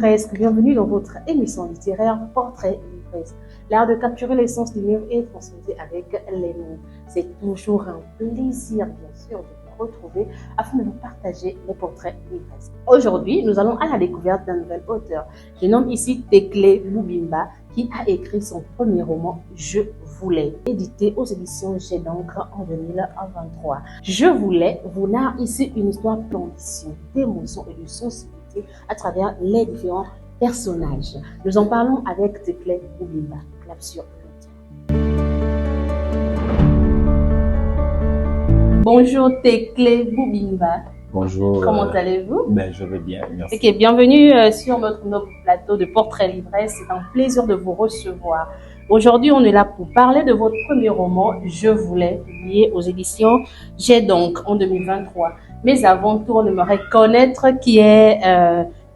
livresque, bienvenue dans votre émission littéraire Portrait livresque. L'art de capturer l'essence du livre et transmettre avec les mots. C'est toujours un plaisir, bien sûr, de vous retrouver afin de vous partager les portraits livresques. Aujourd'hui, nous allons à la découverte d'un nouvel auteur. Je nomme ici Tekle Boubimba, qui a écrit son premier roman « Je voulais », édité aux éditions J'ai d'encre en 2023. « Je voulais » vous narre ici une histoire d'ambition, d'émotion et de sensibilité à travers les différents personnages. Nous en parlons avec Tekle Boubimba. Clap sur le. Bonjour Tekle Boubimba. Bonjour. Comment allez-vous? Je vais bien, merci. Ok, bienvenue sur notre nouveau plateau de Portrait Livresque. C'est un plaisir de vous recevoir. Aujourd'hui, on est là pour parler de votre premier roman, Je voulais, publié aux éditions J'ai donc en 2023. Mais avant tout, on aimerait connaître qui est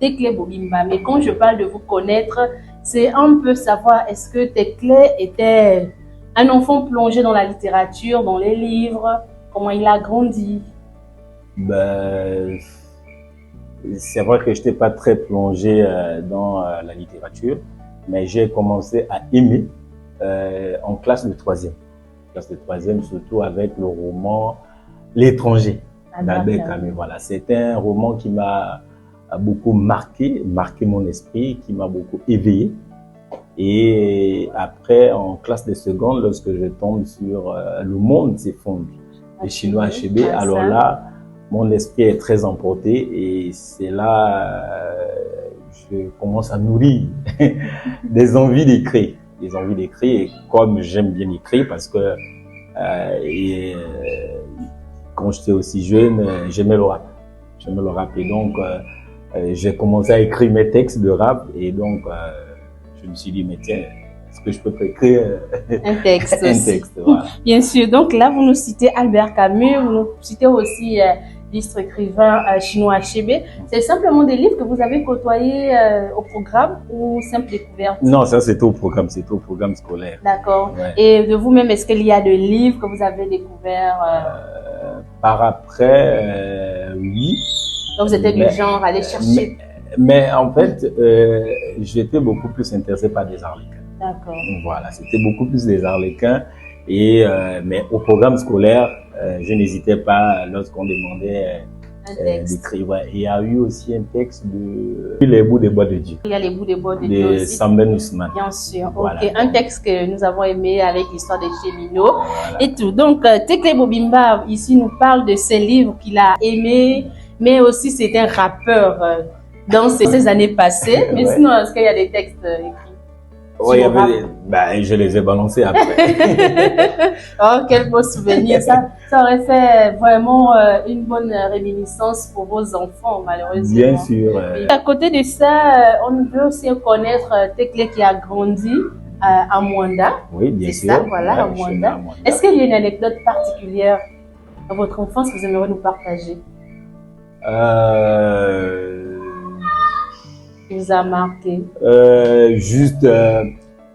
Tekle Boubimba. Mais quand je parle de vous connaître, c'est un peu savoir, est-ce que Tekle était un enfant plongé dans la littérature, dans les livres? Comment il a grandi? C'est vrai que je n'étais pas très plongé dans la littérature, mais j'ai commencé à aimer en classe de troisième. Classe de troisième, surtout avec le roman L'étranger d'Albert Camus. Voilà, c'était un roman qui m'a beaucoup marqué mon esprit, qui m'a beaucoup éveillé. Et après, en classe de seconde, lorsque je tombe sur Le monde s'effondre de Chinua Achebe, alors là, mon esprit est très emporté et c'est là je commence à nourrir des envies d'écrire. Et comme j'aime bien écrire parce que quand j'étais aussi jeune, j'aimais le rap. Et donc j'ai commencé à écrire mes textes de rap et donc je me suis dit mais tiens, est-ce que je peux écrire un texte un aussi. texte, voilà. Bien sûr. Donc là, vous nous citez Albert Camus, vous nous citez aussi l'illustre écrivain Chinua Achebe. C'est simplement des livres que vous avez côtoyés au programme ou simple découverte? Non, ça c'était au programme scolaire. D'accord. Ouais. Et de vous-même, est-ce qu'il y a des livres que vous avez découverts par après, oui. Donc vous étiez du genre à aller chercher? Mais en fait, j'étais beaucoup plus intéressé par des Harlequins. D'accord. Voilà, c'était beaucoup plus des Harlequins. Et mais au programme scolaire, je n'hésitais pas lorsqu'on demandait d'écrire. Ouais. Il y a eu aussi un texte de Les bouts des bois de Dieu. Il y a Les bouts des bois de Dieu aussi. Samben Ousmane. Bien sûr. Voilà. Ok. Un texte que nous avons aimé avec l'histoire de Chemino. Voilà. Et tout. Donc, Tekle Boubimba ici nous parle de ses livres qu'il a aimés, mais aussi c'est un rappeur dans ces années passées. Mais sinon, est-ce qu'il y a des textes écrits? Oui, je les ai balancés après. Oh, quel beau souvenir. Ça aurait fait vraiment une bonne réminiscence pour vos enfants, malheureusement. Bien sûr. À côté de ça, on veut aussi connaître Tekle qui a grandi à Mwanda. Oui, bien sûr. C'est ça, voilà, à Mwanda. Est-ce qu'il y a une anecdote particulière dans votre enfance que vous aimeriez nous partager? Qui vous a marqué? Juste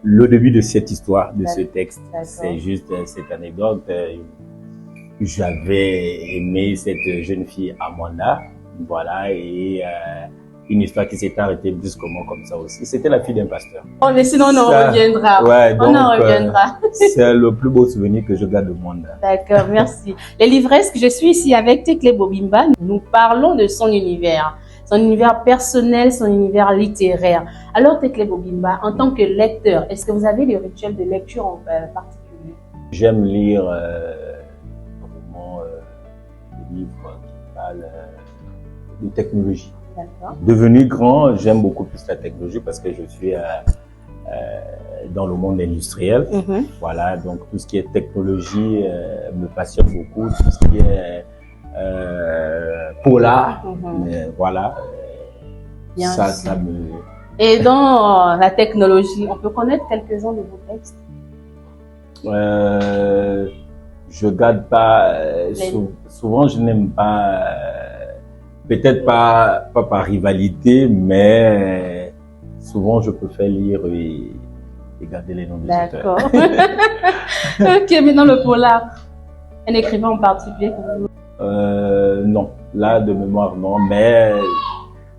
le début de cette histoire, de ce texte. C'est juste cette anecdote. J'avais aimé cette jeune fille Amanda, voilà, et une histoire qui s'est arrêtée brusquement comme ça aussi. C'était la fille d'un pasteur. Oh, mais sinon on en reviendra. Ouais, donc, on en reviendra. C'est le plus beau souvenir que je garde de Mwanda. D'accord, merci. Les livresques, je suis ici avec Tekle Boubimba. Nous parlons de son univers personnel, son univers littéraire. Alors, Tekle Boubimba, en tant que lecteur, est-ce que vous avez des rituels de lecture en particulier? J'aime lire vraiment des livres qui parlent de technologie. D'accord. Devenu grand, j'aime beaucoup plus la technologie parce que je suis dans le monde industriel. Voilà, donc tout ce qui est technologie me passionne beaucoup. Tout ce qui est polar, voilà, ça me... Et dans la technologie, on peut connaître quelques-uns de vos textes? Je garde pas, souvent je n'aime pas, peut-être pas par rivalité, mais souvent je préfère lire et garder les noms des auteurs. D'accord. Ok, maintenant le polar, un écrivain en particulier que vous... Non, là de mémoire non, mais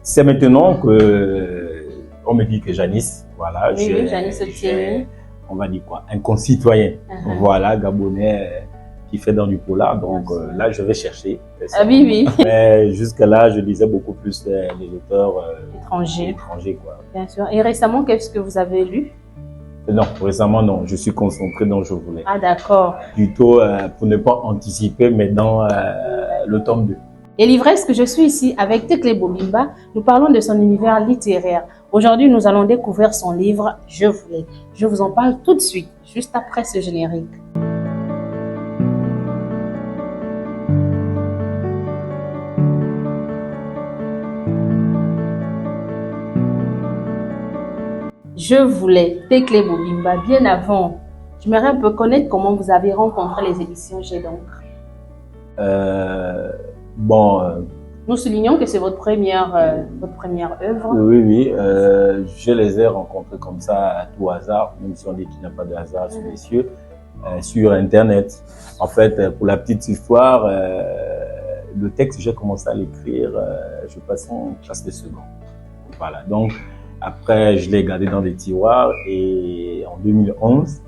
c'est maintenant que on me dit que Janice, voilà. Oui, Janice Tiemi. On va dire quoi, un concitoyen, voilà, gabonais, qui fait dans du polar. Donc là, je vais chercher. Oui. Mais jusque-là, je lisais beaucoup plus les auteurs étrangers, quoi. Bien sûr. Et récemment, qu'est-ce que vous avez lu? Non, récemment, non. Je suis concentré dans Je voulais. Ah, d'accord. Plutôt pour ne pas anticiper, mais dans le tome 2. Et l'ivresse que je suis ici avec Tekle Bobimba, nous parlons de son univers littéraire. Aujourd'hui, nous allons découvrir son livre « Je voulais ». Je vous en parle tout de suite, juste après ce générique. Je voulais, Tekle Bobimba, bien avant. J'aimerais un peu connaître comment vous avez rencontré les éditions Jet d'encre. Nous soulignons que c'est votre première œuvre. Oui. Je les ai rencontrés comme ça à tout hasard, même si on dit qu'il n'y a pas de hasard sous les cieux, sur Internet. En fait, pour la petite histoire, le texte, j'ai commencé à l'écrire, je passais en classe de seconde. Voilà. Donc, après, je l'ai gardé dans des tiroirs et en 2011,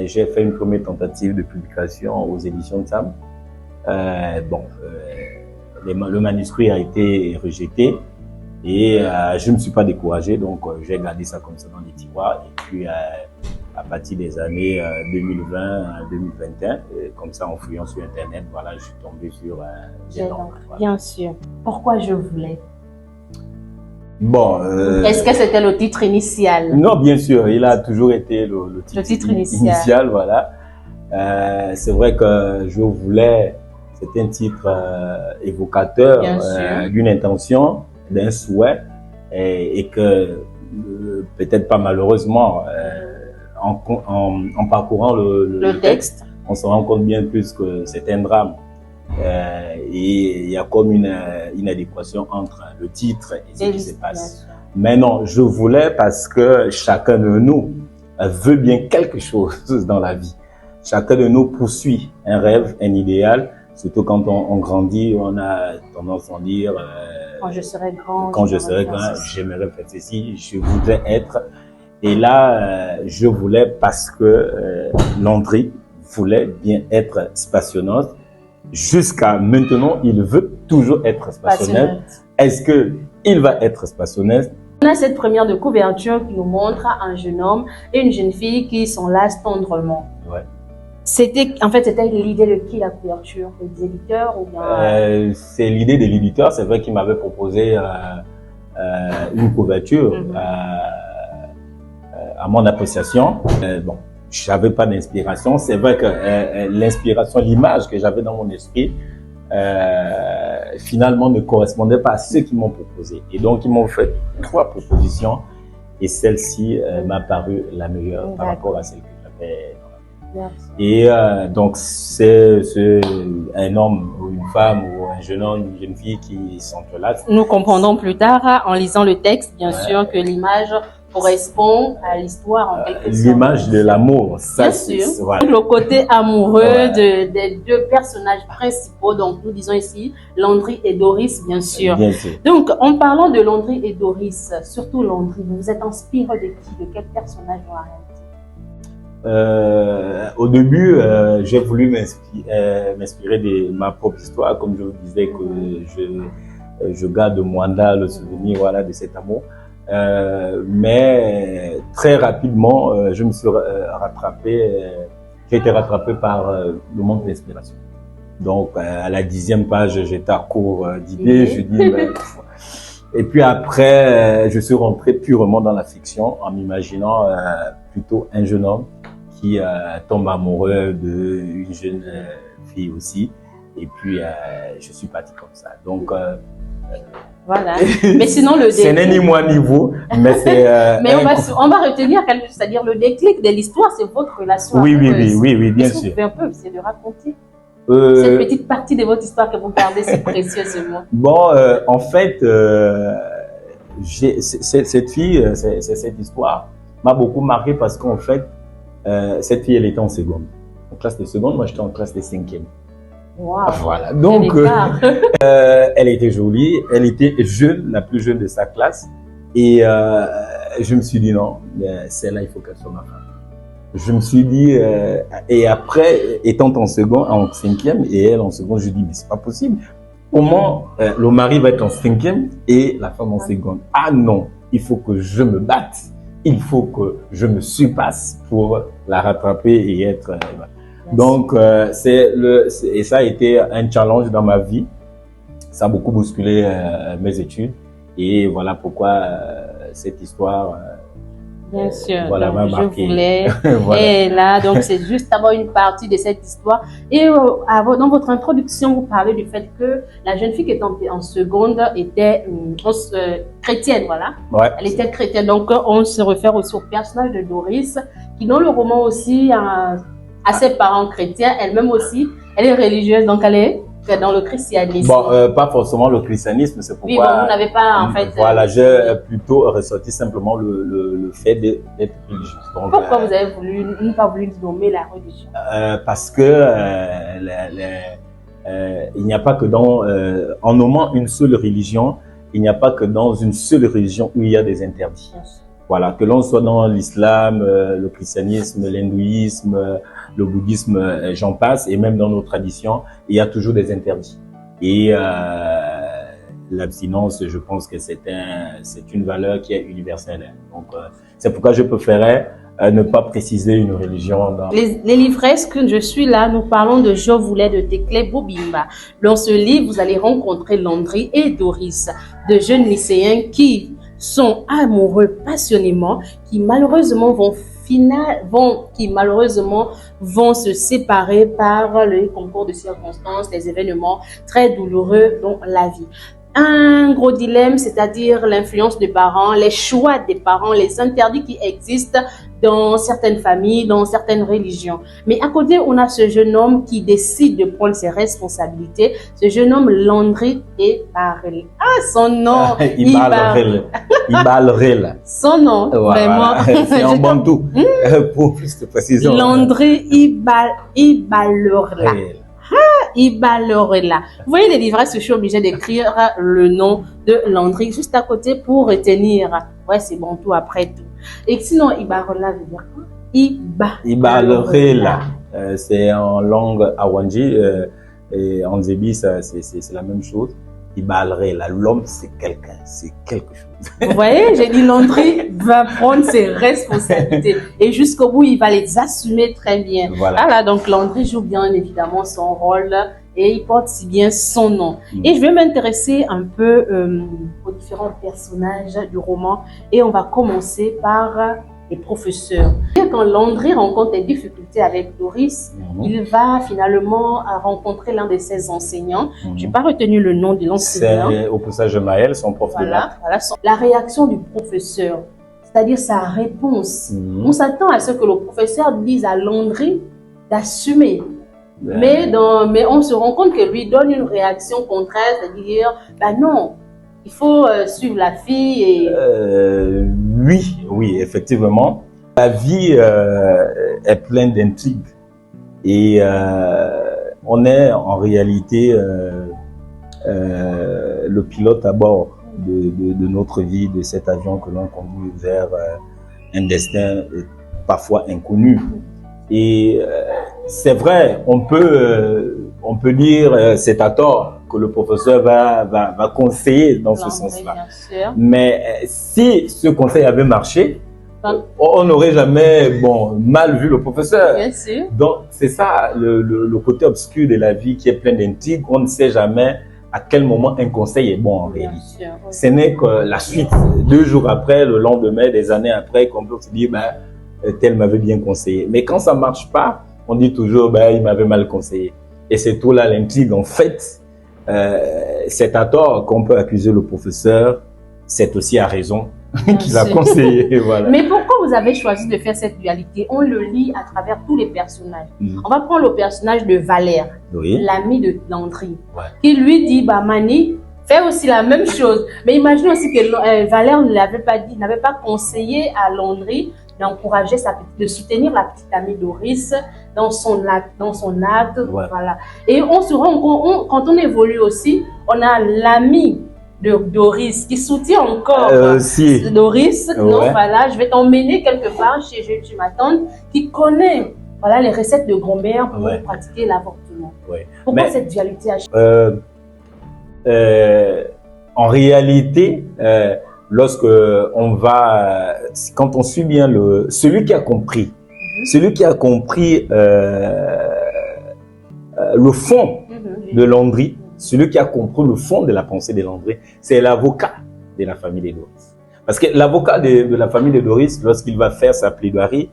j'ai fait une première tentative de publication aux éditions de Sam. Le manuscrit a été rejeté et je ne me suis pas découragé, donc j'ai gardé ça comme ça dans les tiroirs. Et puis à partir des années 2020 à 2021, comme ça en fouillant sur Internet, voilà, je suis tombé sur Jet d'encre. Voilà. Bien sûr. Pourquoi Je voulais? Est-ce que c'était le titre initial? Non, bien sûr, il a toujours été le titre initial. Voilà. C'est vrai que Je voulais. C'est un titre évocateur d'une intention, d'un souhait, et que peut-être pas malheureusement, en parcourant le texte, on se rend compte bien plus que c'est un drame. Et il y a comme une inadéquation entre le titre et ce qui se passe. Mais non, Je voulais parce que chacun de nous veut bien quelque chose dans la vie. Chacun de nous poursuit un rêve, un idéal. Surtout quand on grandit, on a tendance à dire quand je serai grand, j'aimerais faire ceci, je voudrais être. Et là, je voulais parce que Landry voulait bien être spationneuse. Jusqu'à maintenant, il veut toujours être spationneuse. Est-ce que il va être spationneuse? On a cette première de couverture qui nous montre un jeune homme et une jeune fille qui s'enlacent tendrement. Ouais. C'était l'idée de qui, la couverture? Des éditeurs ou bien... C'est l'idée de l'éditeur. C'est vrai qu'il m'avait proposé une couverture à mon appréciation. J'avais pas d'inspiration. C'est vrai que l'inspiration, l'image que j'avais dans mon esprit, finalement ne correspondait pas à ce qu'ils m'ont proposé. Et donc, ils m'ont fait 3 propositions et celle-ci m'a paru la meilleure par rapport à celle que j'avais. Et donc c'est un homme ou une femme ou un jeune homme, une jeune fille qui s'entrelacent. Nous comprendrons plus tard en lisant le texte, bien sûr, que l'image correspond à l'histoire en quelque sorte. L'image de l'amour, ça. Bien sûr. Voilà. Le côté amoureux des 2 personnages principaux. Donc nous disons ici Landry et Doris, bien sûr. Bien sûr. Donc en parlant de Landry et Doris, surtout Landry, vous vous êtes inspiré de qui, de quel personnage dans la réalité? Au début, j'ai voulu m'inspirer de ma propre histoire, comme je vous disais que je garde de Mwanda le souvenir, voilà, de cet amour. Mais très rapidement, je me suis j'ai été rattrapé par le manque d'inspiration. Donc, à la 10e page, j'étais à court d'idées. Je dis, et puis après, je suis rentré purement dans la fiction en m'imaginant plutôt un jeune homme qui tombe amoureux d'une jeune fille aussi. Et puis, je suis parti comme ça. Donc, voilà. Mais sinon, le déclic... Ce n'est ni moi ni vous, mais c'est... mais on va retenir quelque chose, c'est-à-dire le déclic de l'histoire, c'est votre relation amoureuse. Oui, bien sûr. Un peu, c'est de raconter cette petite partie de votre histoire que vous gardez si précieusement. En fait, cette fille, cette histoire m'a beaucoup marqué parce qu'en fait, cette fille, elle était en seconde. En classe de seconde, moi j'étais en classe de 5e. Wow. Voilà. Donc, elle était jolie, elle était jeune, la plus jeune de sa classe. Et je me suis dit non, celle-là, il faut qu'elle soit ma femme. Je me suis dit, et après, étant en cinquième, et elle en seconde, je dis, mais c'est pas possible. Comment le mari va être en cinquième et la femme en seconde? Ah non, il faut que je me batte. Il faut que je me surpasse pour la rattraper et être... Donc, et ça a été un challenge dans ma vie. Ça a beaucoup bousculé mes études. Et voilà pourquoi cette histoire... Bien sûr, voilà, donc, je marqué. voulais. Voilà. Et là, donc c'est juste avoir une partie de cette histoire. Et dans votre introduction, vous parlez du fait que la jeune fille qui était en seconde était chrétienne, voilà. Ouais. Elle était chrétienne. Donc on se réfère aussi au personnage de Doris, qui dans le roman aussi a ses parents chrétiens. Elle-même aussi, elle est religieuse, donc elle est dans le christianisme. Bon, pas forcément le christianisme, c'est pourquoi... Oui, bon, vous n'avez pas, en fait... Voilà, j'ai plutôt ressorti simplement le fait d'être religieuse. Donc, pourquoi vous avez pas voulu nommer la religion? Parce que il n'y a pas que en nommant une seule religion, il n'y a pas que dans une seule religion où il y a des interdits. Voilà, que l'on soit dans l'islam, le christianisme, l'hindouisme, le bouddhisme, j'en passe, et même dans nos traditions, il y a toujours des interdits. Et l'abstinence, je pense que c'est une valeur qui est universelle. Donc, c'est pourquoi je préférais ne pas préciser une religion. Les livresques, je suis là, nous parlons de Je voulais de Tekle Bobimba. Dans ce livre, vous allez rencontrer Landry et Doris, de jeunes lycéens qui sont amoureux passionnément, qui malheureusement vont se séparer par le concours de circonstances, les événements très douloureux dans la vie. Un gros dilemme, c'est-à-dire l'influence des parents, les choix des parents, les interdits qui existent dans certaines familles, dans certaines religions. Mais à côté, on a ce jeune homme qui décide de prendre ses responsabilités. Ce jeune homme, Landry Ibarel. Ah, son nom! Ibarel. Son nom, voilà. Vraiment. C'est en bantou, pour plus de précision. Landry Ibarel. Ibalorella. Vous voyez les livresses, je suis obligée d'écrire le nom de Landry juste à côté pour retenir. Ouais, c'est bon tout après tout. Et sinon, Ibalorella veut dire quoi? Ibalorella. C'est en langue awanji et en zébi, c'est la même chose. Ibalorella, l'homme c'est quelqu'un, c'est quelque chose. Vous voyez, j'ai dit Landry va prendre ses responsabilités et jusqu'au bout, il va les assumer très bien. Voilà, donc Landry joue bien évidemment son rôle et il porte si bien son nom. Et je vais m'intéresser un peu aux différents personnages du roman et on va commencer par les professeurs. Quand Landry rencontre des difficultés avec Doris, il va finalement rencontrer l'un de ses enseignants. Je n'ai pas retenu le nom de l'enseignant. C'est au passage de Maël, son prof de maths. Voilà. La réaction du professeur, c'est-à-dire sa réponse. On s'attend à ce que le professeur dise à Landry d'assumer. Mais on se rend compte que lui donne une réaction contraire, c'est-à-dire, non, il faut suivre la fille et... Oui, effectivement. La vie est pleine d'intrigues et on est en réalité le pilote à bord de notre vie, de cet avion que l'on conduit vers un destin parfois inconnu. Et c'est vrai, on peut dire c'est à tort que le professeur va conseiller dans ce sens-là. Mais si ce conseil avait marché, on n'aurait jamais mal vu le professeur. Bien sûr. Donc c'est ça le côté obscur de la vie qui est plein d'intrigues. On ne sait jamais à quel moment un conseil est bon en réalité. Ce n'est que la suite, 2 jours après, le lendemain, des années après, qu'on peut se dire tel m'avait bien conseillé. Mais quand ça marche pas, on dit toujours il m'avait mal conseillé. Et c'est tout là l'intrigue en fait. C'est à tort qu'on peut accuser le professeur, c'est aussi à raison qu'il a conseillé. Voilà. Mais pourquoi vous avez choisi de faire cette dualité? On le lit à travers tous les personnages. On va prendre le personnage de Valère, l'ami de Landry, qui lui dit Mani, fais aussi la même chose. Mais imaginez aussi que Valère n'avait pas conseillé à Landry d'encourager de soutenir la petite amie Doris dans son acte. Voilà. Et on se rend compte, quand on évolue aussi, on a l'ami de Doris, qui soutient encore Si. Doris. Non, Ouais. voilà, je vais t'emmener quelque part chez ma tante qui connaît voilà, les recettes de grand-mère pour Ouais. pratiquer l'avortement. Ouais. Pourquoi Mais- cette dualité à En réalité, lorsque on va, quand on suit bien celui qui a compris, celui qui a compris le fond de Landry, celui qui a compris le fond de la pensée de Landry, c'est l'avocat de la famille de Doris. Parce que l'avocat de la famille de Doris, lorsqu'il va faire sa plaidoirie,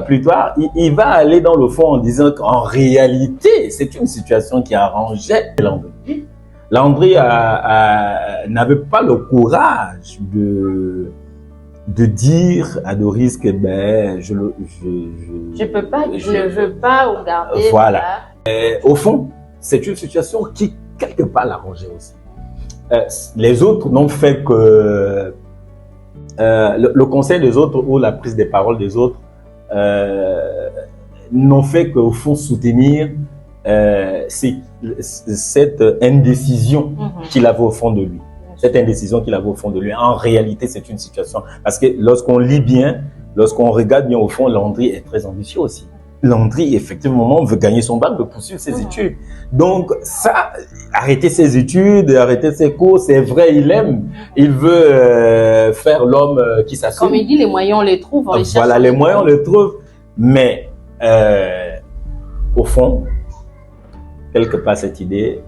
plus tard, il va aller dans le fond en disant qu'en réalité, c'est une situation qui arrangeait Landry. Landry n'avait pas le courage de dire à Doris que je peux pas, je ne veux pas regarder. Voilà. Au fond, c'est une situation qui quelque part l'arrangeait aussi. Les autres n'ont fait que le conseil des autres ou la prise des paroles des autres n'ont fait qu'au fond soutenir cette indécision qu'il avait au fond de lui. Cette indécision qu'il avait au fond de lui. En réalité, c'est une situation. Parce que lorsqu'on lit bien, lorsqu'on regarde bien au fond, Landry est très ambitieux aussi. Landry, effectivement, veut gagner son bac, veut poursuivre ses études. Donc, ça, arrêter ses études, arrêter ses cours, c'est vrai, il aime. Il veut faire l'homme qui s'assume. Comme il dit, les moyens, on les trouve. On les cherche. Voilà, les moyens, on les trouve. Mais, au fond, quelque part, cette idée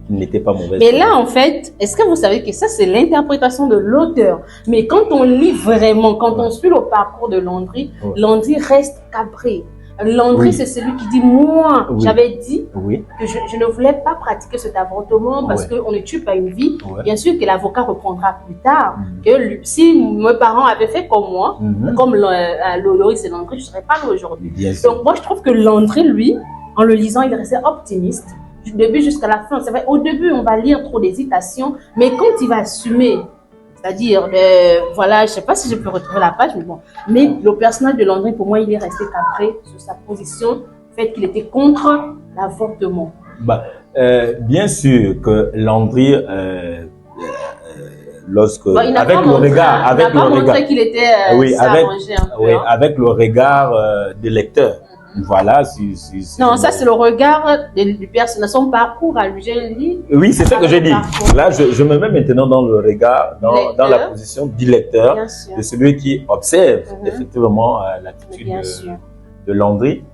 n'était pas mauvaise. Mais là, en fait, est-ce que vous savez que ça, c'est l'interprétation de l'auteur? Mais quand on lit vraiment, quand on suit le parcours de Landry, Landry reste cabré. Landry, c'est celui qui dit, moi, j'avais dit que je ne voulais pas pratiquer cet avortement parce qu'on ne tue pas une vie. Bien sûr que l'avocat reprendra plus tard. Que si mes parents avaient fait comme moi, comme Loris et Landry, je ne serais pas là aujourd'hui. Donc moi, je trouve que Landry, lui, en le lisant, il restait optimiste. Du début jusqu'à la fin. C'est vrai, au début, on va lire trop d'hésitation, mais quand il va assumer, c'est-à-dire, voilà, je ne sais pas si je peux retrouver la page, mais bon. Mais le personnage de Landry, pour moi, il est resté cabré sur sa position, fait qu'il était contre l'avortement. Bien sûr que Landry, lorsque, avec le regard, avec le regard, qu'il était s'arranger un peu, avec le regard des lecteurs. Voilà. Non, ça c'est le regard du personnage, son parcours à lui. Oui, c'est ça que j'ai dit. Là, je me mets maintenant dans le regard, dans la position du lecteur, de celui qui observe effectivement l'attitude de Landry.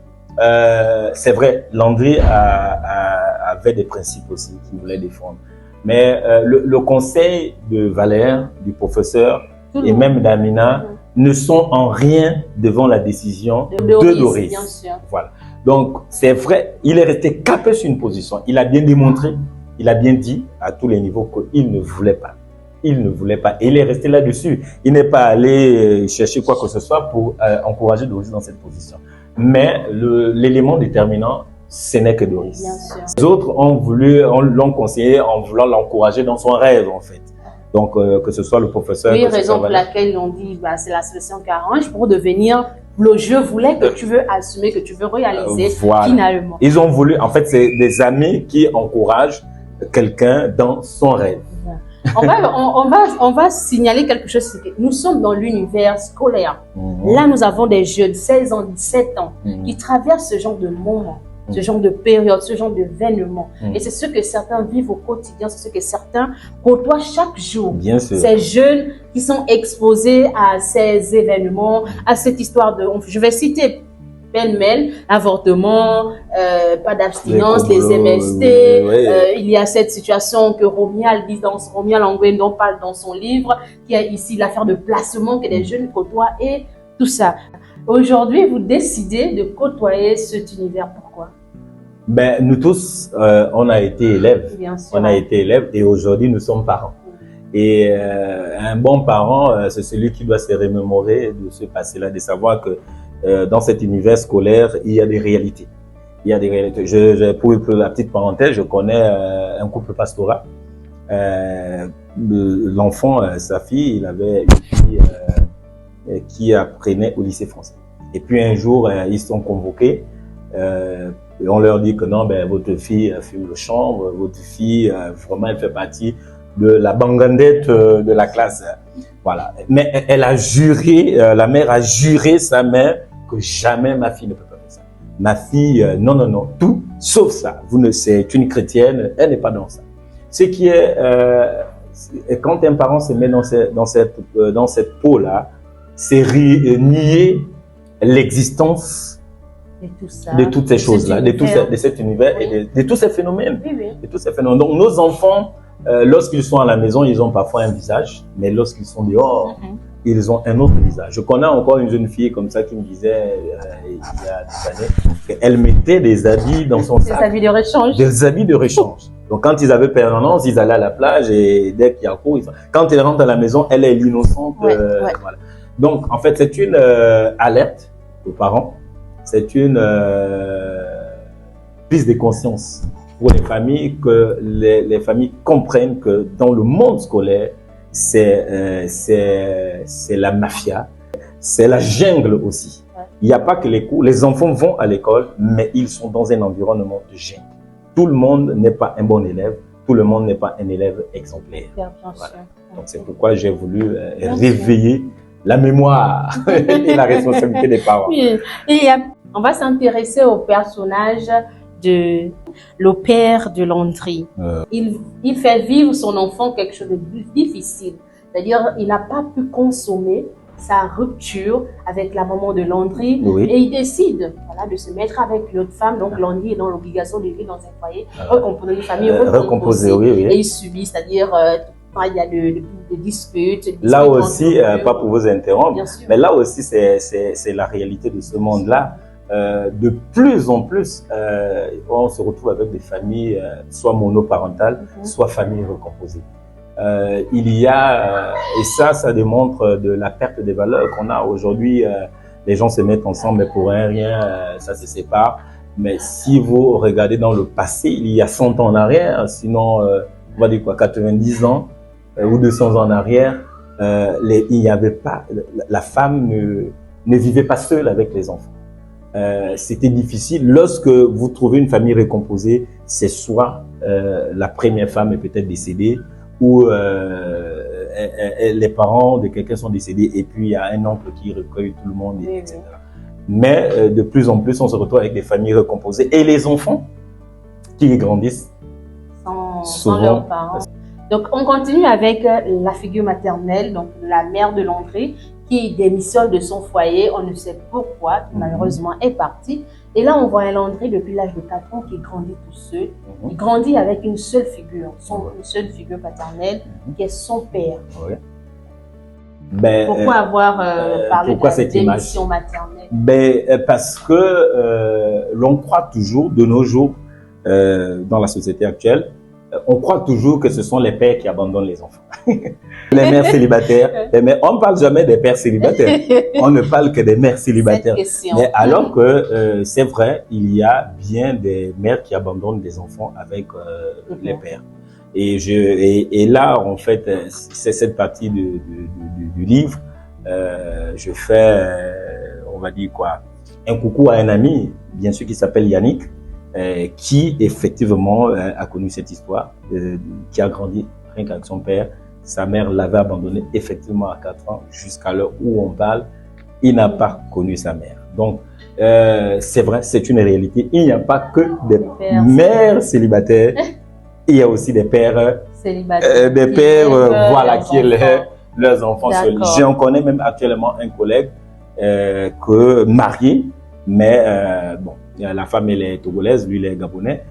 C'est vrai, Landry avait des principes aussi qu'il voulait défendre. Mais le conseil de Valère, du professeur et même d'Amina ne sont en rien devant la décision de Doris. Bien sûr. Voilà. Donc, c'est vrai, il est resté capé sur une position. Il a bien démontré, il a bien dit à tous les niveaux qu'il ne voulait pas. Il ne voulait pas. Et il est resté là-dessus. Il n'est pas allé chercher quoi que ce soit pour encourager Doris dans cette position. Mais l'élément déterminant, ce n'est que Doris. Bien sûr. Les autres l'ont conseillé en voulant l'encourager dans son rêve, en fait. Donc, que ce soit le professeur. Oui, raison pour laquelle ils ont dit, c'est la solution qui arrange pour devenir le je voulais que tu veux assumer, que tu veux réaliser finalement. Ils ont voulu, en fait, c'est des amis qui encouragent quelqu'un dans son rêve. On va signaler quelque chose, c'est que nous sommes dans l'univers scolaire. Là, nous avons des jeunes, 16 ans, 17 ans, qui traversent ce genre de moment. Ce genre de période, ce genre d'événement. Et c'est ce que certains vivent au quotidien, c'est ce que certains côtoient chaque jour. Bien sûr. Ces jeunes qui sont exposés à ces événements, à cette histoire de... Je vais citer pêle-mêle, avortement, pas d'abstinence, des MST. Il y a cette situation que Romial Anguendo parle dans son livre, qui a ici l'affaire de placement que les jeunes côtoient et tout ça. Aujourd'hui, vous décidez de côtoyer cet univers. Pourquoi? Nous tous, on a été élèves. Bien sûr. On a été élèves et aujourd'hui, nous sommes parents. Et un bon parent, c'est celui qui doit se remémorer de ce passé-là, de savoir que dans cet univers scolaire, il y a des réalités. Il y a des réalités. Pour la petite parenthèse, je connais un couple pastoral. L'enfant, sa fille, il avait une fille qui apprenait au lycée français. Et puis un jour, ils sont convoqués et on leur dit que non, votre fille fume le chanvre, votre fille, vraiment, elle fait partie de la bangandette de la classe. Voilà. Mais elle a juré, la mère a juré sa mère que jamais ma fille ne peut pas faire ça. Ma fille, non, non, non, tout sauf ça. C'est une chrétienne, elle n'est pas dans ça. Ce qui est, quand un parent se met dans cette peau-là, c'est nier l'existence de toutes ces choses-là, de cet univers et de tous ces phénomènes. Oui, oui. De tous ces phénomènes. Donc, nos enfants, lorsqu'ils sont à la maison, ils ont parfois un visage, mais lorsqu'ils sont dehors, ils ont un autre visage. Je connais encore une jeune fille comme ça qui me disait, il y a des années, qu'elle mettait des habits dans son sac. Des habits de rechange. Des habits de rechange. Donc, quand ils avaient permanence, ils allaient à la plage et dès qu'il y a cours, quand ils rentrent à la maison, elle est l'innocente. Voilà. Donc, en fait, c'est une alerte aux parents. C'est une prise de conscience pour les familles, que les familles comprennent que dans le monde scolaire, c'est la mafia, c'est la jungle aussi. Il n'y a pas que les cours, les enfants vont à l'école, mais ils sont dans un environnement de jungle. Tout le monde n'est pas un bon élève, tout le monde n'est pas un élève exemplaire. Voilà. Donc c'est pourquoi j'ai voulu réveiller la mémoire et la responsabilité des parents. Oui. Et on va s'intéresser au personnage de le père de Landry. Il fait vivre son enfant quelque chose de difficile. C'est-à-dire, il n'a pas pu consommer sa rupture avec la maman de Landry, et il décide de se mettre avec l'autre femme. Donc Landry est dans l'obligation de vivre dans un foyer recomposé, une famille recomposée. Et il subit, c'est-à-dire il y a des disputes. Là aussi, pas pour vous interrompre, mais là aussi c'est la réalité de ce monde-là. De plus en plus, on se retrouve avec des familles soit monoparentales, soit familles recomposées. Il y a, et ça démontre de la perte des valeurs qu'on a aujourd'hui. Les gens se mettent ensemble, mais pour rien, ça se sépare. Mais si vous regardez dans le passé, il y a 100 ans en arrière, sinon, on va dire quoi, 90 ans ou 200 ans en arrière, il n'y avait pas, la femme ne vivait pas seule avec les enfants. C'était difficile. Lorsque vous trouvez une famille recomposée, c'est soit la première femme est peut-être décédée, ou les parents de quelqu'un sont décédés, et puis il y a un oncle qui recueille tout le monde, etc. Mais de plus en plus, on se retrouve avec des familles recomposées, et les enfants qui grandissent sans leurs parents. Donc on continue avec la figure maternelle, donc la mère de Landry, qui démissionne de son foyer, on ne sait pourquoi, qui malheureusement est partie. Et là, on voit un Landry depuis l'âge de 4 ans qui grandit tout seul. Il grandit avec une seule figure, une seule figure paternelle, qui est son père. Pourquoi avoir parlé de la démission maternelle? Parce que l'on croit toujours, de nos jours, dans la société actuelle, on croit toujours que ce sont les pères qui abandonnent les enfants. Les mères célibataires. Mais on ne parle jamais des pères célibataires. On ne parle que des mères célibataires. Mais alors que c'est vrai, il y a bien des mères qui abandonnent des enfants avec les pères. Et là, en fait, c'est cette partie du livre. Je fais, on va dire quoi, un coucou à un ami, bien sûr, qui s'appelle Yannick. Qui effectivement a connu cette histoire, qui a grandi rien qu'avec son père. Sa mère l'avait abandonné effectivement à 4 ans, jusqu'à l'heure où on parle, il n'a pas connu sa mère. Donc, c'est vrai, c'est une réalité. Il n'y a pas que des mères célibataires, il y a aussi des pères célibataires, des pères voilà, qui élèvent leurs enfants seuls. J'en connais même actuellement un collègue marié, mais bon, la femme elle est togolaise, lui il est gabonais.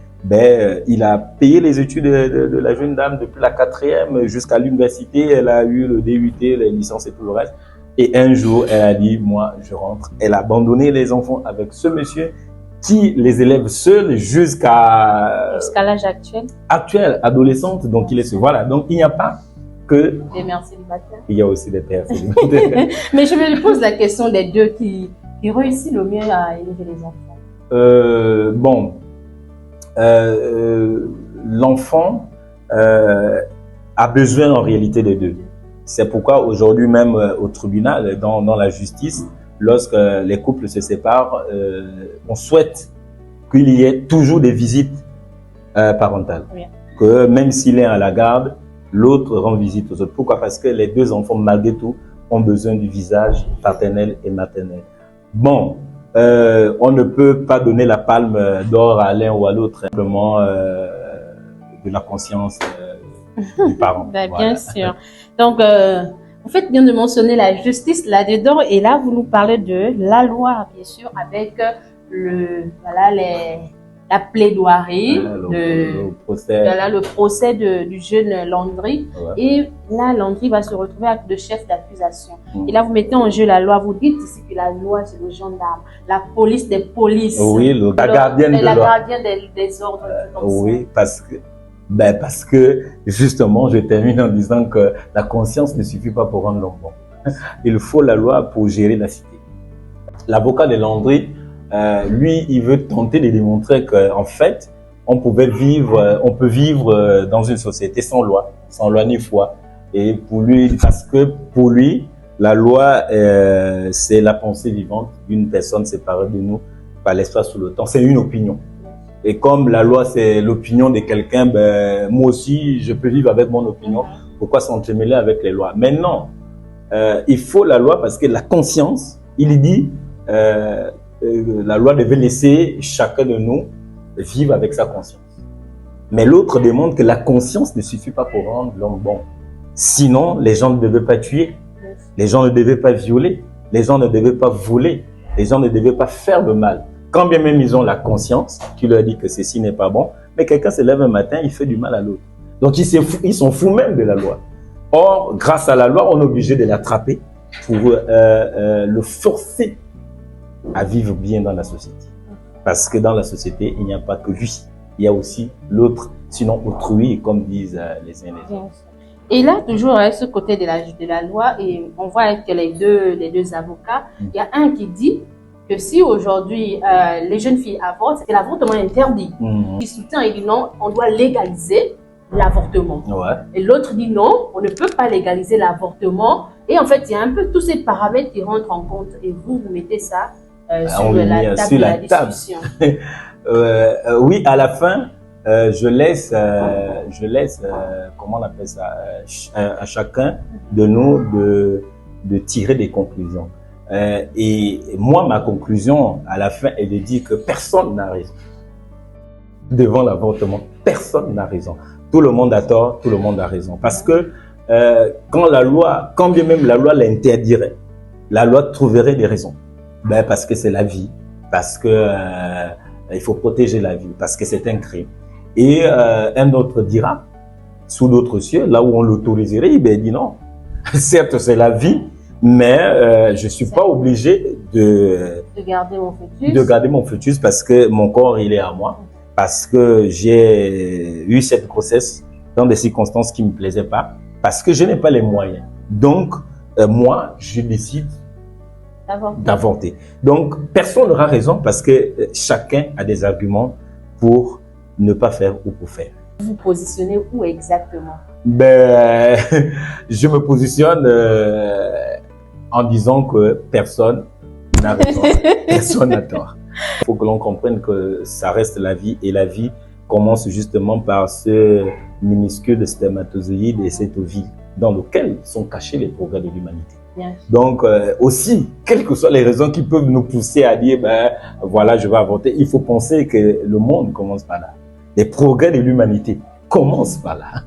Il a payé les études de la jeune dame depuis la 4e jusqu'à l'université. Elle a eu le DUT, les licences et tout le reste. Et un jour, elle a dit, moi, je rentre. Elle a abandonné les enfants avec ce monsieur qui les élève seuls jusqu'à l'âge actuel. Actuel, adolescente. Donc, voilà. Donc, il n'y a pas que des mères célibataires. Il y a aussi des pères célibataires. Mais je me pose la question des deux qui réussissent le mieux à élever les enfants. L'enfant a besoin en réalité des deux. C'est pourquoi aujourd'hui même au tribunal, dans la justice, lorsque les couples se séparent, on souhaite qu'il y ait toujours des visites parentales. Que même s'il est à la garde, l'autre rend visite aux autres. Pourquoi? Parce que les deux enfants, malgré tout, ont besoin du visage paternel et maternel. Bon, on ne peut pas donner la palme d'or à l'un ou à l'autre, simplement de la conscience du parent. Ben, Voilà. bien sûr. Donc, vous faites bien de mentionner la justice là-dedans. Et là, vous nous parlez de la loi, bien sûr, avec la plaidoirie, Le procès. voilà, le procès du jeune Landry. Ouais. Et là, Landry va se retrouver avec le chef d'accusation. Et là, vous mettez en jeu la loi. Vous dites ici que la loi, c'est le gendarme, la police des polices. Oui, la gardienne de la loi. gardienne des ordres. Oui, parce que justement, je termine en disant que la conscience ne suffit pas pour rendre l'homme bon. Il faut la loi pour gérer la cité. L'avocat de Landry, lui, il veut tenter de démontrer qu'en fait, on peut vivre dans une société sans loi ni foi. Et parce que pour lui, la loi, c'est la pensée vivante d'une personne séparée de nous par l'espace ou le temps. C'est une opinion. Et comme la loi, c'est l'opinion de quelqu'un, ben, moi aussi, je peux vivre avec mon opinion. Pourquoi s'entremêler avec les lois? Maintenant, il faut la loi parce que la conscience, il dit, la loi devait laisser chacun de nous vivre avec sa conscience. Mais l'autre demande que la conscience ne suffit pas pour rendre l'homme bon. Sinon, les gens ne devaient pas tuer, les gens ne devaient pas violer, les gens ne devaient pas voler, les gens ne devaient pas faire le mal. Quand bien même ils ont la conscience qui leur dit que ceci n'est pas bon, mais quelqu'un se lève un matin, il fait du mal à l'autre. Donc ils sont fous même de la loi. Or, grâce à la loi, on est obligé de l'attraper pour le forcer à vivre bien dans la société. Parce que dans la société, il n'y a pas que lui, il y a aussi l'autre, sinon autrui, comme disent les uns et les autres. Et là, toujours à ce côté de la loi, et on voit que les deux avocats, il y a un qui dit que si aujourd'hui les jeunes filles avortent, c'est que l'avortement est interdit. Il soutient, il dit non, on doit légaliser l'avortement. Ouais. Et l'autre dit non, on ne peut pas légaliser l'avortement. Et en fait, il y a un peu tous ces paramètres qui rentrent en compte. Et vous mettez ça sur la table de la discussion. Oui, à la fin, je laisse comment on appelle ça, à chacun de nous de tirer des conclusions. Et moi, ma conclusion à la fin est de dire que personne n'a raison. Devant l'avortement, personne n'a raison. Tout le monde a tort, tout le monde a raison. Parce que quand bien même la loi l'interdirait, la loi trouverait des raisons. Ben, parce que c'est la vie, parce que il faut protéger la vie, parce que c'est un crime. Et un autre dira, sous d'autres cieux, là où on l'autoriserait, ben, il dit non. Certes, c'est la vie, mais je suis pas obligé de garder mon fœtus parce que mon corps, il est à moi, parce que j'ai eu cette grossesse dans des circonstances qui me plaisaient pas, parce que je n'ai pas les moyens. Donc, moi, je décide d'avorter. Donc, personne n'aura raison parce que chacun a des arguments pour ne pas faire ou pour faire. Vous vous positionnez où exactement? Ben, je me positionne en disant que personne n'a raison, personne n'a tort. Il faut que l'on comprenne que ça reste la vie et la vie commence justement par ce minuscule spermatozoïde et cette ovule dans lequel sont cachés les progrès de l'humanité. Donc aussi, quelles que soient les raisons qui peuvent nous pousser à dire ben voilà, je vais avorter, il faut penser que le monde commence par là. Les progrès de l'humanité commencent par là.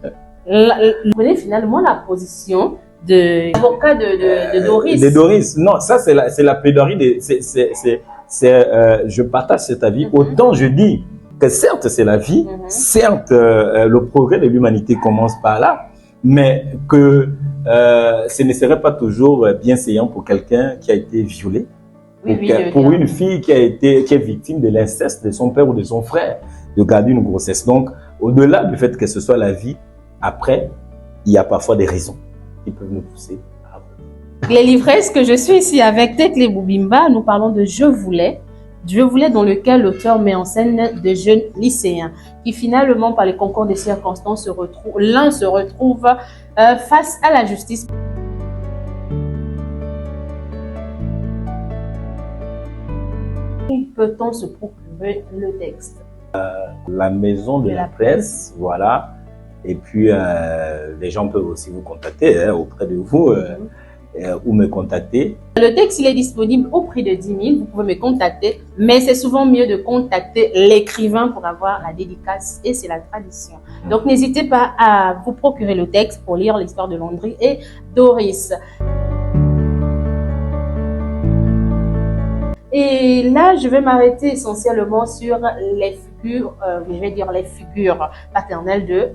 Vous prenez finalement la position de l'avocat de Doris. De Doris. Non, ça c'est la plaidoirie. Je partage cet avis. Autant je dis que certes c'est la vie, certes le progrès de l'humanité commence par là, mais que ce ne serait pas toujours bienséant pour quelqu'un qui a été violé, pour une fille qui est victime de l'inceste de son père ou de son frère, de garder une grossesse. Donc, au-delà du fait que ce soit la vie, après, il y a parfois des raisons qui peuvent nous pousser à avorter. Les livresses que je suis ici avec Tekle Boubimba, nous parlons de Je voulais dans lequel l'auteur met en scène de jeunes lycéens qui finalement, par les concours des circonstances, l'un se retrouve face à la justice. Où peut-on se procurer le texte? La maison de la presse, voilà. Et puis, les gens peuvent aussi vous contacter auprès de vous ou me contacter. Le texte, il est disponible au prix de 10 000. Vous pouvez me contacter, mais c'est souvent mieux de contacter l'écrivain pour avoir la dédicace et c'est la tradition. Donc, n'hésitez pas à vous procurer le texte pour lire l'histoire de Landry et Doris. Et là, je vais m'arrêter essentiellement sur les figures, je vais dire les figures paternelles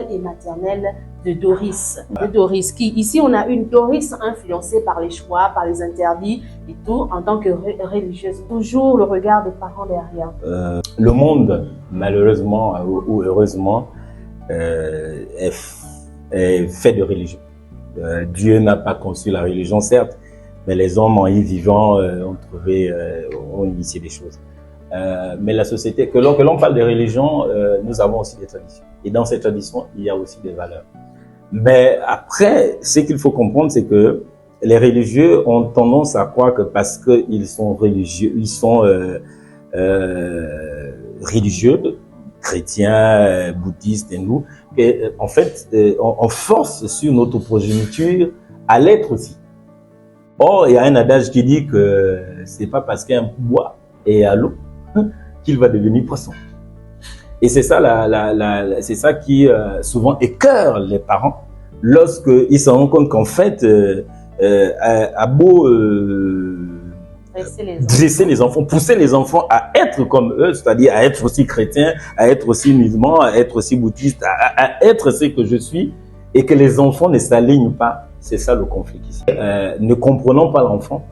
et maternelles de Doris. Qui, ici, on a une Doris influencée par les choix, par les interdits et tout, en tant que religieuse. Toujours le regard des parents derrière. Le monde, malheureusement ou heureusement, est fait de religion. Dieu n'a pas conçu la religion, certes, mais les hommes en y vivant ont initié des choses. Mais la société, que l'on parle de religion, nous avons aussi des traditions. Et dans ces traditions, il y a aussi des valeurs. Mais après, ce qu'il faut comprendre, c'est que les religieux ont tendance à croire que parce qu'ils sont religieux, religieux, chrétiens, bouddhistes, hindous, en fait, on force sur notre progéniture à l'être aussi. Or, il y a un adage qui dit que c'est pas parce qu'un bois est à l'eau qu'il va devenir poisson. Et c'est ça, c'est ça qui souvent écœure les parents lorsqu'ils se rendent compte qu'en fait, à beau dresser les enfants, pousser les enfants à être comme eux, c'est-à-dire à être aussi chrétien, à être aussi musulman, à être aussi bouddhiste, à être ce que je suis, et que les enfants ne s'alignent pas. C'est ça le conflit ici. Ne comprenant pas l'enfant,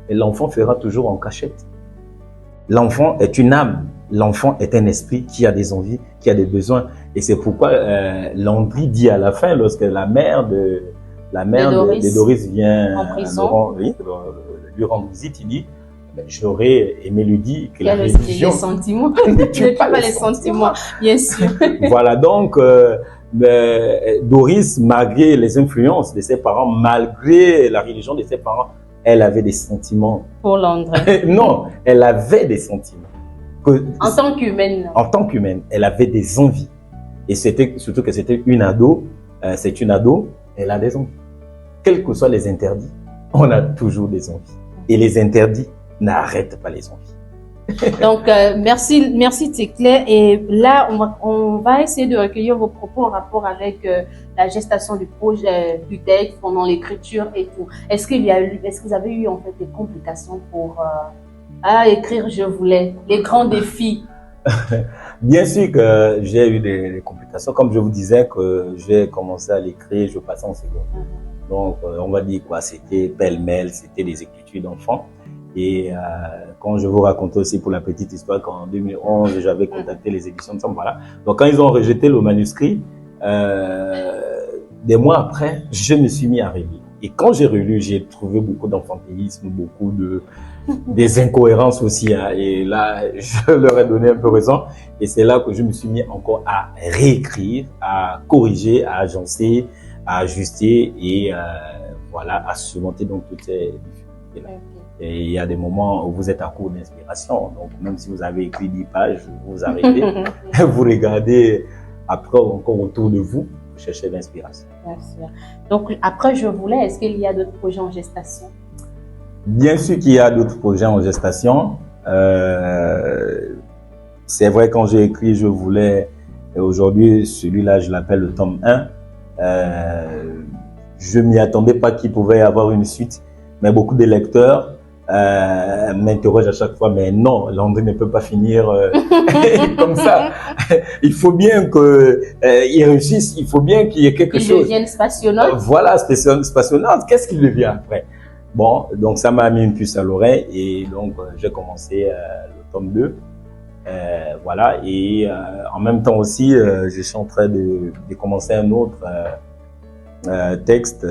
l'enfant fera toujours en cachette. L'enfant est une âme. L'enfant est un esprit qui a des envies, qui a des besoins. Et c'est pourquoi Landry dit à la fin, lorsque la mère de Doris vient en prison, lui rendre visite, il dit j'aurais aimé lui dire que la religion les sentiments ne tue pas les sentiments, bien sûr. Voilà, donc Doris, malgré les influences de ses parents, malgré la religion de ses parents, elle avait des sentiments. Pour Landry. Non, elle avait des sentiments. En tant qu'humaine. En tant qu'humaine, elle avait des envies. Et c'était surtout que c'était une ado. C'est une ado, elle a des envies. Quels que soient les interdits, on a toujours des envies. Et les interdits n'arrêtent pas les envies. Donc, merci, c'est clair. Et là, on va essayer de recueillir vos propos en rapport avec la gestation du projet, du texte, pendant l'écriture et tout. Est-ce que vous avez eu en fait des complications pour écrire Je voulais, les grands défis? Bien sûr que j'ai eu des complications. Comme je vous disais que j'ai commencé à l'écrire, je passais en seconde. Donc, on va dire quoi, c'était pêle-mêle, c'était des écritures d'enfants. Et quand je vous racontais aussi pour la petite histoire qu'en 2011, j'avais contacté les éditions de Sam, voilà. Donc, quand ils ont rejeté le manuscrit, des mois après, je me suis mis à relire. Et quand j'ai relu, j'ai trouvé beaucoup d'enfantéisme, beaucoup des incohérences aussi. Hein. Et là, je leur ai donné un peu raison. Et c'est là que je me suis mis encore à réécrire, à corriger, à agencer, à ajuster et voilà, à surmonter donc toutes ces difficultés-là. Et il y a des moments où vous êtes à court d'inspiration. Donc, même si vous avez écrit 10 pages, vous arrêtez, vous regardez après encore autour de vous, vous cherchez l'inspiration. Bien sûr. Donc, après Je voulais, est-ce qu'il y a d'autres projets en gestation? Bien sûr qu'il y a d'autres projets en gestation. C'est vrai, quand j'ai écrit Je voulais, et aujourd'hui, celui-là, je l'appelle le tome 1. Je m'y attendais pas qu'il pouvait y avoir une suite, mais beaucoup de lecteurs m'interrogent à chaque fois, mais non, Landry ne peut pas finir comme ça. Il faut bien qu'il réussisse, il faut bien qu'il y ait quelque chose. Qu'il devienne passionnant. Voilà, passionnant. Qu'est-ce qu'il devient après? Bon, donc ça m'a mis une puce à l'oreille et donc j'ai commencé le tome 2. Voilà, et en même temps aussi, je suis en train de commencer un autre texte,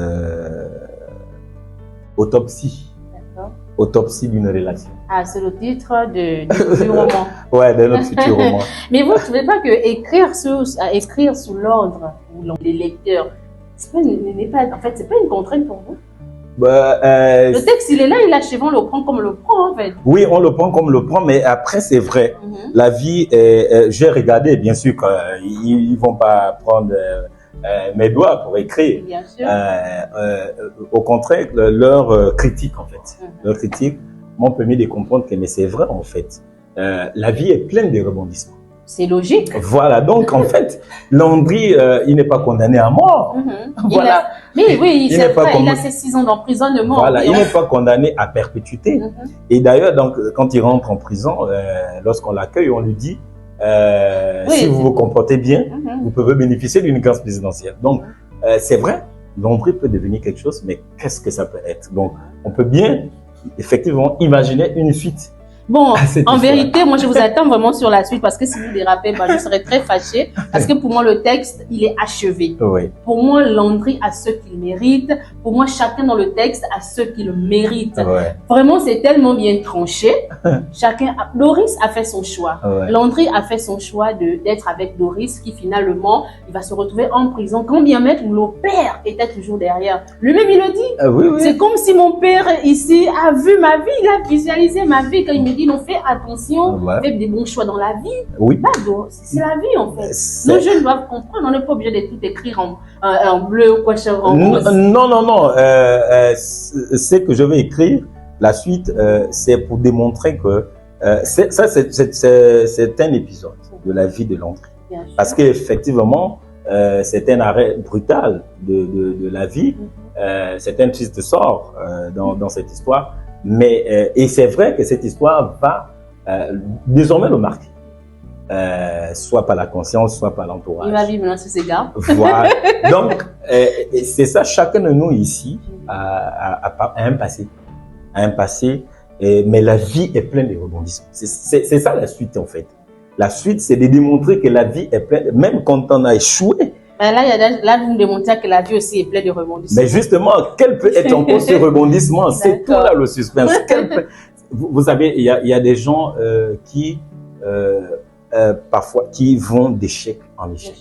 Autopsie. D'accord. Autopsie d'une relation. Ah, c'est le titre du roman. Ouais, de notre futur roman. Mais vous ne trouvez pas que écrire sous l'ordre ou les lecteurs, c'est pas une contrainte pour vous? Le texte, il est là, il achève, on le prend comme le prend, en fait. Oui, on le prend comme le prend, mais après, c'est vrai. La vie, j'ai regardé, bien sûr, qu'ils vont pas prendre mes doigts pour écrire. Bien sûr. Au contraire, leur critique, en fait. Leur critique m'ont permis de comprendre que mais c'est vrai, en fait. La vie est pleine de rebondissements. C'est logique. Voilà, donc en fait, Landry, il n'est pas condamné à mort. Voilà. Mais oui, c'est vrai, il a ses 6 ans d'emprisonnement. Voilà, il n'est pas condamné à perpétuité. Et d'ailleurs, donc, quand il rentre en prison, lorsqu'on l'accueille, on lui dit, si vous vous comportez bien, vous pouvez bénéficier d'une grâce présidentielle. Donc, c'est vrai, Landry peut devenir quelque chose, mais qu'est-ce que ça peut être? Donc, on peut bien, effectivement, imaginer une suite. Bon, en vérité, moi, je vous attends vraiment sur la suite parce que si vous dérapez, je serais très fâchée parce que pour moi, le texte, il est achevé. Oui. Pour moi, Landry a ce qu'il mérite. Pour moi, chacun dans le texte a ce qu'il mérite. Ouais. Vraiment, c'est tellement bien tranché. Doris a fait son choix. Ouais. Landry a fait son choix d'être avec Doris qui finalement, il va se retrouver en prison quand bien même le père était toujours derrière. Lui-même, il le dit. Oui, oui. C'est comme si mon père ici a vu ma vie, il a visualisé ma vie quand il me dit non, fais attention, fais des bons choix dans la vie. Oui. Bah, c'est la vie en fait. Nos jeunes doivent comprendre, on n'est pas obligé de tout écrire en bleu ou quoi, en rose. Non. Ce que je vais écrire, la suite, c'est pour démontrer que c'est un épisode de la vie de Landry. Parce qu'effectivement, c'est un arrêt brutal de la vie. C'est un triste sort dans cette histoire. Mais et c'est vrai que cette histoire va désormais le marquer, soit par la conscience, soit par l'entourage. Il va vivre dans sous ses gardes. Voilà. Donc c'est ça. Chacun de nous ici a un passé, mais la vie est pleine de rebondissements. C'est ça la suite en fait. La suite, c'est de démontrer que la vie est pleine, même quand on a échoué. Là, vous me démontrez que la vie aussi est pleine de rebondissements. Mais justement, quel peut être encore ce rebondissement? C'est tout là le suspense. Vous savez, il y a des gens qui parfois qui vont d'échec en échec.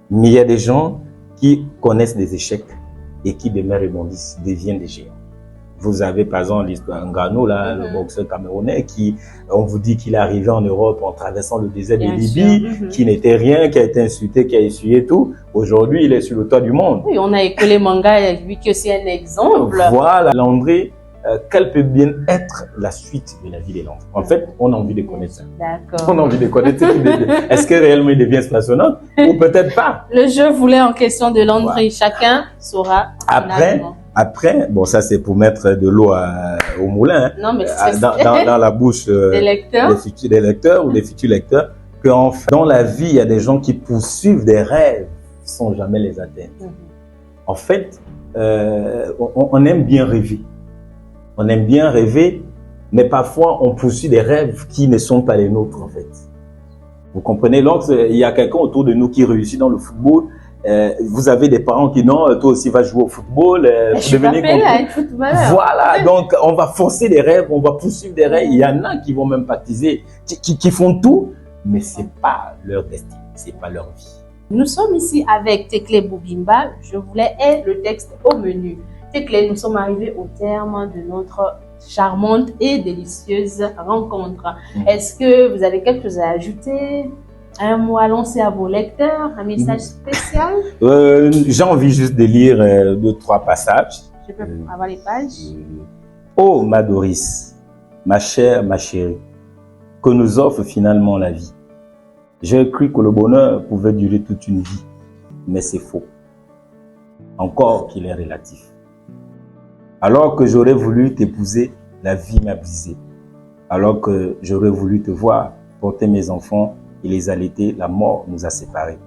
Mais il y a des gens qui connaissent des échecs et qui demain rebondissent, deviennent des géants. Vous avez par exemple l'histoire Ngannou, là, le boxeur camerounais, on vous dit qu'il est arrivé en Europe en traversant le désert de Libye, qui n'était rien, qui a été insulté, qui a essuyé tout. Aujourd'hui, il est sur le toit du monde. Oui, on a écouté manga, lui que c'est un exemple. Voilà, Landry, quelle peut bien être la suite de la vie de Landry? En fait, on a envie de connaître ça. D'accord. On a envie de connaître. Est-ce que réellement il devient passionnant ou peut-être pas? Le jeu voulait en question de Landry. Chacun saura. Après, bon, ça c'est pour mettre de l'eau au moulin, non, mais dans la bouche des lecteurs ou des futurs lecteurs, que dans la vie, il y a des gens qui poursuivent des rêves sans jamais les atteindre. En fait, on aime bien rêver. On aime bien rêver, mais parfois on poursuit des rêves qui ne sont pas les nôtres en fait. Vous comprenez? Lorsqu'il y a quelqu'un autour de nous qui réussit dans le football, vous avez des parents qui non, toi aussi vas jouer au football. Je m'appelle à être footballeur. Voilà, donc on va forcer des rêves, on va poursuivre des rêves. Il y en a qui vont même baptiser, qui font tout, mais c'est pas leur destin, c'est pas leur vie. Nous sommes ici avec Tekle Boubimba. Je voulais être le texte au menu. Tekle, nous sommes arrivés au terme de notre charmante et délicieuse rencontre. Est-ce que vous avez quelque chose à ajouter? Un mot à lancer à vos lecteurs, un message spécial? J'ai envie juste de lire 2-3 passages. Je peux avoir les pages. Oh, ma Doris, ma chère, ma chérie, que nous offre finalement la vie. J'ai cru que le bonheur pouvait durer toute une vie, mais c'est faux. Encore qu'il est relatif. Alors que j'aurais voulu t'épouser, la vie m'a brisé. Alors que j'aurais voulu te voir porter mes enfants et les allaiter, la mort nous a séparés.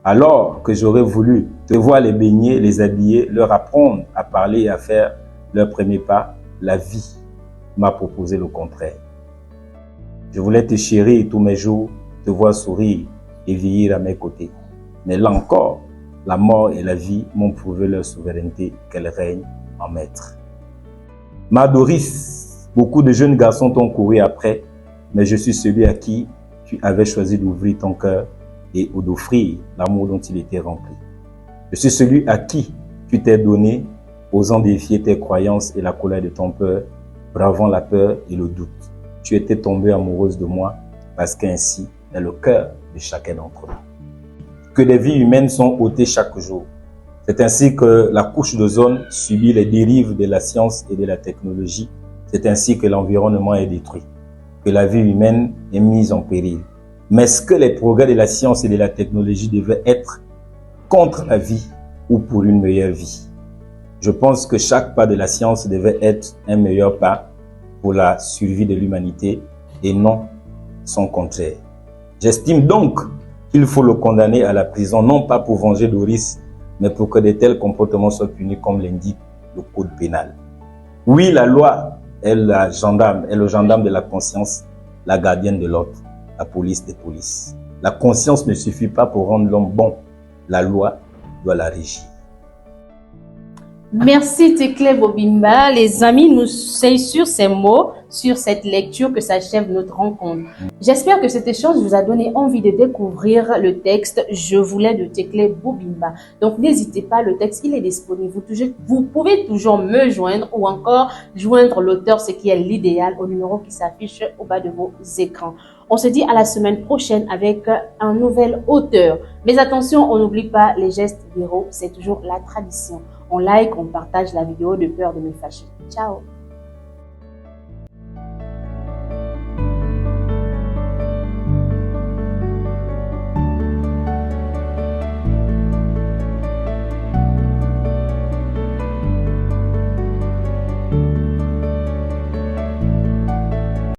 Alors que j'aurais voulu te voir les baigner, les habiller, leur apprendre à parler et à faire leur premier pas, la vie m'a proposé le contraire. Je voulais te chérir tous mes jours, te voir sourire et vieillir à mes côtés. Mais là encore, la mort et la vie m'ont prouvé leur souveraineté, qu'elles règnent en maître. Ma Doris, beaucoup de jeunes garçons t'ont couru après, mais je suis celui à qui tu avais choisi d'ouvrir ton cœur et d'offrir l'amour dont il était rempli. Je suis celui à qui tu t'es donné osant défier tes croyances et la colère de ton peur, bravant la peur et le doute. Tu étais tombée amoureuse de moi parce qu'ainsi est le cœur de chacun d'entre nous. Que des vies humaines sont ôtées chaque jour. C'est ainsi que la couche d'ozone subit les dérives de la science et de la technologie. C'est ainsi que l'environnement est détruit, que la vie humaine est mise en péril. Mais est-ce que les progrès de la science et de la technologie devaient être contre la vie ou pour une meilleure vie? Je pense que chaque pas de la science devait être un meilleur pas pour la survie de l'humanité et non son contraire. J'estime donc qu'il faut le condamner à la prison, non pas pour venger Doris, mais pour que de tels comportements soient punis comme l'indique le code pénal. Oui, la loi est le gendarme de la conscience, la gardienne de l'ordre, la police des polices. La conscience ne suffit pas pour rendre l'homme bon. La loi doit la régir. Merci Tekle Bobimba. Les amis, c'est sur ces mots, sur cette lecture que s'achève notre rencontre. J'espère que cet échange vous a donné envie de découvrir le texte « Je voulais » de Tekle Bobimba. Donc n'hésitez pas, le texte il est disponible. Vous pouvez toujours me joindre ou encore joindre l'auteur, ce qui est l'idéal, au numéro qui s'affiche au bas de vos écrans. On se dit à la semaine prochaine avec un nouvel auteur. Mais attention, on n'oublie pas les gestes d'héros, c'est toujours la tradition. On like, on partage la vidéo de peur de me fâcher. Ciao!